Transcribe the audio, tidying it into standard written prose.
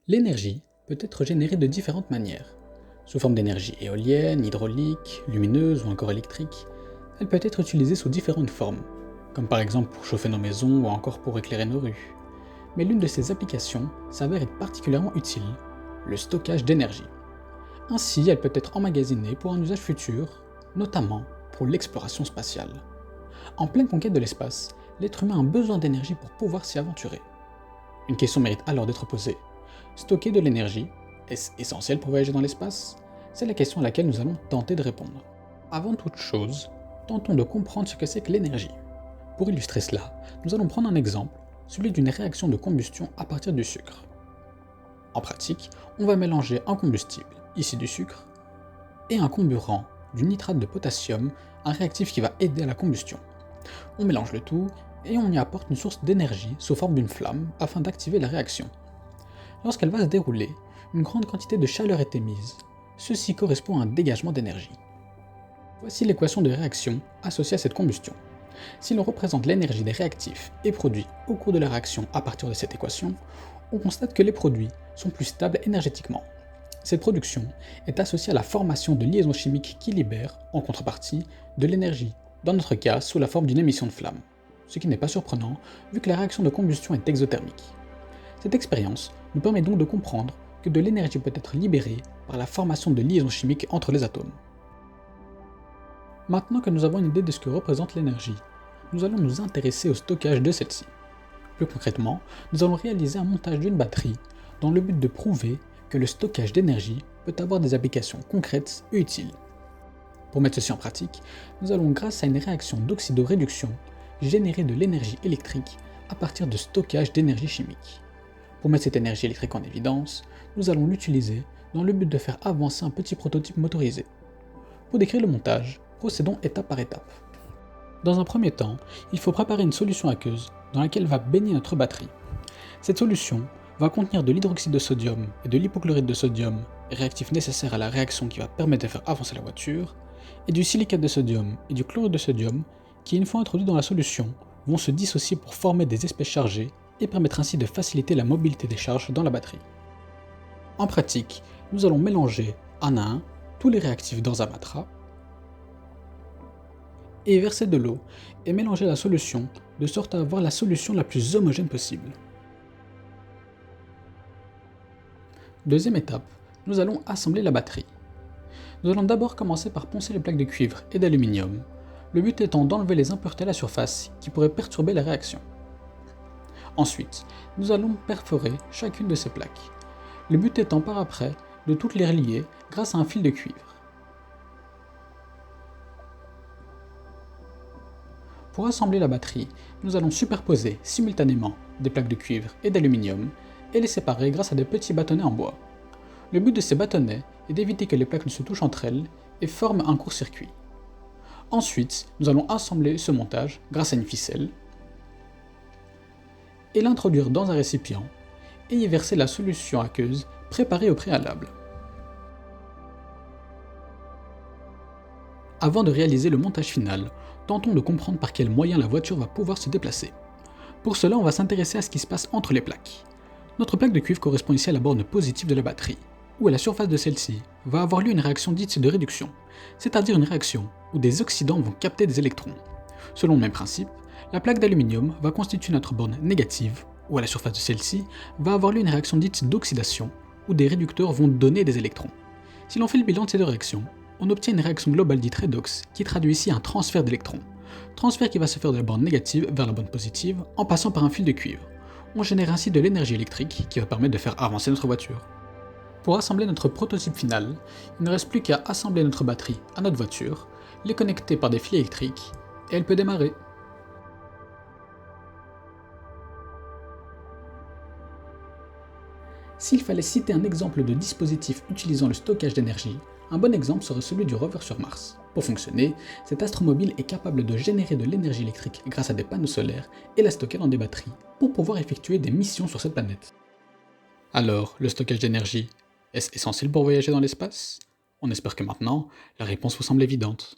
L'énergie peut être générée de différentes manières. Sous forme d'énergie éolienne, hydraulique, lumineuse ou encore électrique, elle peut être utilisée sous différentes formes, comme par exemple pour chauffer nos maisons ou encore pour éclairer nos rues. Mais l'une de ces applications s'avère être particulièrement utile, le stockage d'énergie. Ainsi, elle peut être emmagasinée pour un usage futur, notamment pour l'exploration spatiale. En pleine conquête de l'espace, l'être humain a besoin d'énergie pour pouvoir s'y aventurer. Une question mérite alors d'être posée. Stocker de l'énergie, est-ce essentiel pour voyager dans l'espace? C'est la question à laquelle nous allons tenter de répondre. Avant toute chose, tentons de comprendre ce que c'est que l'énergie. Pour illustrer cela, nous allons prendre un exemple, celui d'une réaction de combustion à partir du sucre. En pratique, on va mélanger un combustible, ici du sucre, et un comburant, du nitrate de potassium, un réactif qui va aider à la combustion. On mélange le tout et on y apporte une source d'énergie sous forme d'une flamme afin d'activer la réaction. Lorsqu'elle va se dérouler, une grande quantité de chaleur est émise. Ceci correspond à un dégagement d'énergie. Voici l'équation de réaction associée à cette combustion. Si l'on représente l'énergie des réactifs et produits au cours de la réaction à partir de cette équation, on constate que les produits sont plus stables énergétiquement. Cette production est associée à la formation de liaisons chimiques qui libèrent, en contrepartie, de l'énergie, dans notre cas sous la forme d'une émission de flamme, ce qui n'est pas surprenant vu que la réaction de combustion est exothermique. Cette expérience nous permet donc de comprendre que de l'énergie peut être libérée par la formation de liaisons chimiques entre les atomes. Maintenant que nous avons une idée de ce que représente l'énergie, nous allons nous intéresser au stockage de celle-ci. Plus concrètement, nous allons réaliser un montage d'une batterie dans le but de prouver que le stockage d'énergie peut avoir des applications concrètes et utiles. Pour mettre ceci en pratique, nous allons grâce à une réaction d'oxydoréduction générer de l'énergie électrique à partir de stockage d'énergie chimique. Pour mettre cette énergie électrique en évidence, nous allons l'utiliser dans le but de faire avancer un petit prototype motorisé. Pour décrire le montage, procédons étape par étape. Dans un premier temps, il faut préparer une solution aqueuse dans laquelle va baigner notre batterie. Cette solution va contenir de l'hydroxyde de sodium et de l'hypochlorite de sodium, réactifs nécessaires à la réaction qui va permettre de faire avancer la voiture, et du silicate de sodium et du chlorure de sodium qui, une fois introduits dans la solution, vont se dissocier pour former des espèces chargées et permettre ainsi de faciliter la mobilité des charges dans la batterie. En pratique, nous allons mélanger un à un tous les réactifs dans un matelas et verser de l'eau et mélanger la solution de sorte à avoir la solution la plus homogène possible. Deuxième étape, nous allons assembler la batterie. Nous allons d'abord commencer par poncer les plaques de cuivre et d'aluminium, le but étant d'enlever les impuretés à la surface qui pourraient perturber la réaction. Ensuite, nous allons perforer chacune de ces plaques, le but étant par après de toutes les relier grâce à un fil de cuivre. Pour assembler la batterie, nous allons superposer simultanément des plaques de cuivre et d'aluminium et les séparer grâce à des petits bâtonnets en bois. Le but de ces bâtonnets est d'éviter que les plaques ne se touchent entre elles et forment un court-circuit. Ensuite, nous allons assembler ce montage grâce à une ficelle et l'introduire dans un récipient et y verser la solution aqueuse préparée au préalable. Avant de réaliser le montage final, tentons de comprendre par quels moyens la voiture va pouvoir se déplacer. Pour cela, on va s'intéresser à ce qui se passe entre les plaques. Notre plaque de cuivre correspond ici à la borne positive de la batterie, où à la surface de celle-ci va avoir lieu une réaction dite de réduction, c'est-à-dire une réaction où des oxydants vont capter des électrons. Selon le même principe, la plaque d'aluminium va constituer notre borne négative, où à la surface de celle-ci va avoir lieu une réaction dite d'oxydation, où des réducteurs vont donner des électrons. Si l'on fait le bilan de ces deux réactions, on obtient une réaction globale dite redox, qui traduit ici un transfert d'électrons. Transfert qui va se faire de la borne négative vers la borne positive en passant par un fil de cuivre. On génère ainsi de l'énergie électrique qui va permettre de faire avancer notre voiture. Pour assembler notre prototype final, il ne reste plus qu'à assembler notre batterie à notre voiture, les connecter par des fils électriques, et elle peut démarrer. S'il fallait citer un exemple de dispositif utilisant le stockage d'énergie, un bon exemple serait celui du rover sur Mars. Pour fonctionner, cet astromobile est capable de générer de l'énergie électrique grâce à des panneaux solaires et la stocker dans des batteries pour pouvoir effectuer des missions sur cette planète. Alors, le stockage d'énergie, est-ce essentiel pour voyager dans l'espace? On espère que maintenant, la réponse vous semble évidente.